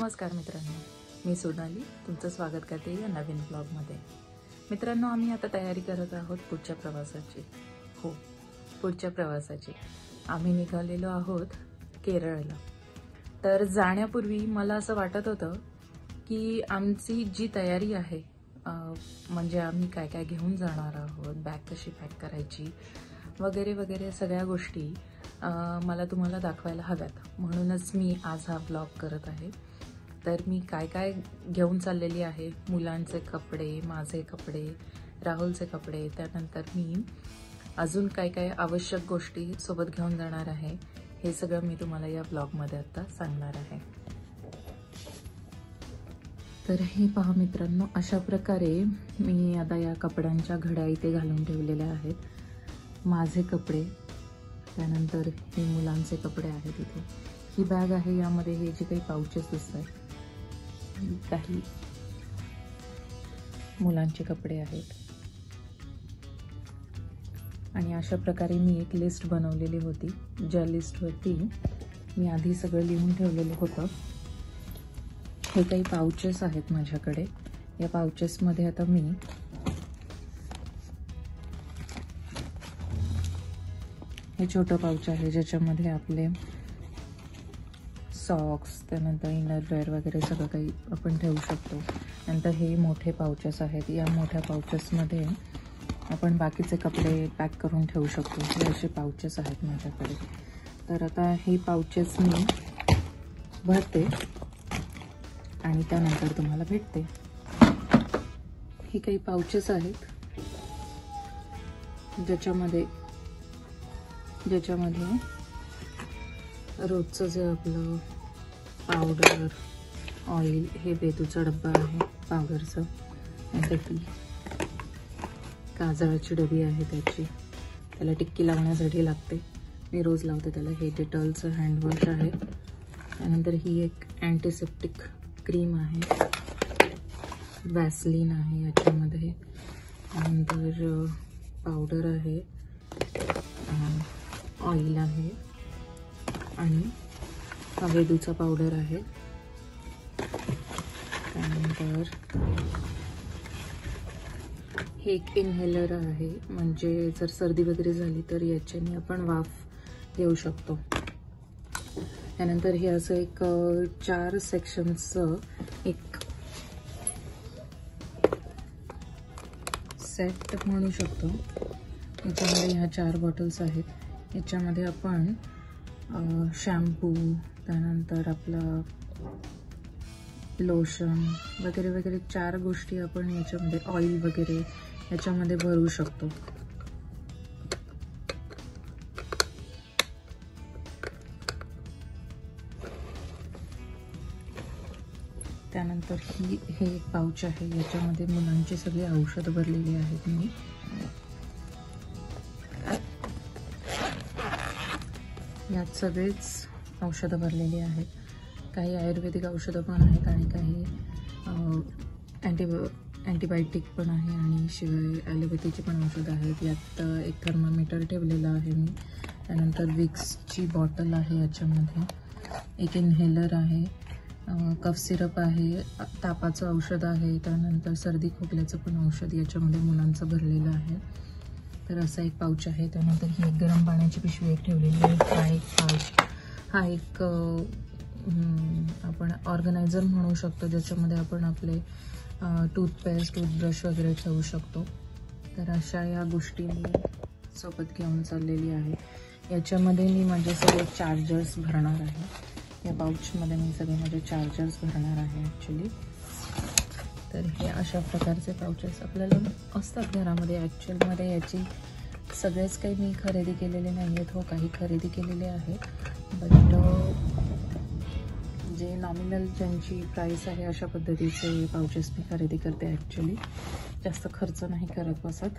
नमस्कार मित्रांनो, मी सोनाली तुमचं स्वागत करते या नवीन ब्लॉगमध्ये। मित्रांनो, आम्ही आता तयारी करत आहोत पुढच्या प्रवासाची। हो, पुढच्या प्रवासाची आम्ही निघालेलो आहोत केरळला। तर जाण्यापूर्वी मला असं वाटत होतं की आमची जी तयारी आहे, म्हणजे आम्ही काय काय घेऊन जाणार आहोत, बॅग कशी पॅक करायची वगैरे वगैरे सगळ्या गोष्टी मला तुम्हाला दाखवायला हव्यात, म्हणूनच मी आज हा ब्लॉग करत आहे। तर मी काय काय घेऊन चाललेली आहे, मुलांचे कपडे, माझे कपडे, राहुलचे कपडे, त्यानंतर मी अजून काय काय आवश्यक गोष्टी सोबत घेऊन जाणार आहे, हे सगळं मी तुम्हाला या ब्लॉगमध्ये आता सांगणार आहे। तर हे पहा मित्रांनो, अशा प्रकारे मी आता या कपड्यांच्या घड्या इथे घालून ठेवलेल्या आहेत। माझे कपडे, त्यानंतर हे मुलांचे कपडे आहेत। इथे ही बॅग आहे, यामध्ये हे जे काही पाउचेस दिसतात काही मुलांचे कपडे आहेत। आणि अशा प्रकारे मी एक लिस्ट बनवलेली होती, ज्या लिस्टवरती मी आधी सगळं लिहून ठेवलेलं होतं। हे काही पाउचेस आहेत माझ्याकडे, या पाउचेसमध्ये आता मी हे छोटं पाउच आहे ज्याच्यामध्ये आपले सॉक्स, त्यानंतर इनरवेअर वगैरे सगळं काही आपण ठेवू शकतो। नंतर हे मोठे पाउचेस आहेत, या मोठ्या पाउचेसमध्ये आपण बाकीचे कपडे पॅक करून ठेवू शकतो। हे असे पाउचेस आहेत माझ्याकडे। तर आता हे पाउचेस मी भरते आणि त्यानंतर तुम्हाला भेटते। ही काही पाउचेस आहेत ज्याच्यामध्ये रोजचं जे आपलं पावडर, ऑइल, हे बेतूचा डब्बा आहे पावडरचं, नंतर ती काजळाची डबी आहे, त्याला टिक्की लावण्यासाठी लागते, मी रोज लावते त्याला। हे डेटॉलचं हँडवॉश आहे, त्यानंतर ही एक अँटीसेप्टिक क्रीम आहे, वॅसलीन आहे याच्यामध्ये, त्यानंतर पावडर आहे, ऑइल आहे आणि हवेदूचा पावडर आहे। त्यानंतर हे एक इनहेलर आहे, म्हणजे जर सर्दी वगैरे झाली तर याच्याने आपण वाफ घेऊ शकतो। त्यानंतर हे असं एक 4 सेक्शन्सचं एक सेट म्हणू शकतो। याच्यामध्ये ह्या 4 बॉटल्स आहेत, याच्यामध्ये आपण शॅम्पू, त्यानंतर आपलं लोशन वगैरे वगैरे 4 गोष्टी आपण याच्यामध्ये, ऑइल वगैरे याच्यामध्ये भरू शकतो। त्यानंतर हे एक पाउच आहे, याच्यामध्ये मुलांची सगळी औषधं भरलेली आहेत मी। यात सगळेच औषधं भरलेली आहेत, काही आयुर्वेदिक औषधं पण आहेत आणि काही अँटीबायोटिक पण आहे, आणि शिवाय ॲलोपॅथीची पण औषधं आहेत। यात एक थर्मामीटर ठेवलेला आहे मी, त्यानंतर विक्सची बॉटल आहे, याच्यामध्ये एक इनहेलर आहे, कफ सिरप आहे, तापाचं औषध आहे, त्यानंतर सर्दी खोकल्याचं पण औषध याच्यामध्ये मुलांचं भरलेलं आहे। तर असा एक पाउच आहे। त्यानंतर ही एक गरम पाण्याची पिशवी एक ठेवलेली आहे। हा एक पाउच, हा एक आपण ऑर्गनायझर म्हणू शकतो, ज्याच्यामध्ये आपण आपले टूथपेस्ट, टूथब्रश वगैरे ठेवू शकतो। तर अशा या गोष्टी मी सोबत घेऊन चाललेली आहे। याच्यामध्ये मी माझे सगळे चार्जर्स भरणार आहे, या पाउचमध्ये मी सगळे माझे चार्जर्स भरणार आहे ॲक्च्युली। तर हे अशा प्रकारचे पाउचेस आपल्याला असतात घरामध्ये। ॲक्च्युअलमध्ये याची सगळेच काही मी खरेदी केलेले नाही आहेत, हो काही खरेदी केलेले आहेत, बट जे नॉमिनल ज्यांची प्राईस आहे अशा पद्धतीचे पाउचेस मी खरेदी करते ॲक्च्युली, जास्त खर्च नाही करत बसत।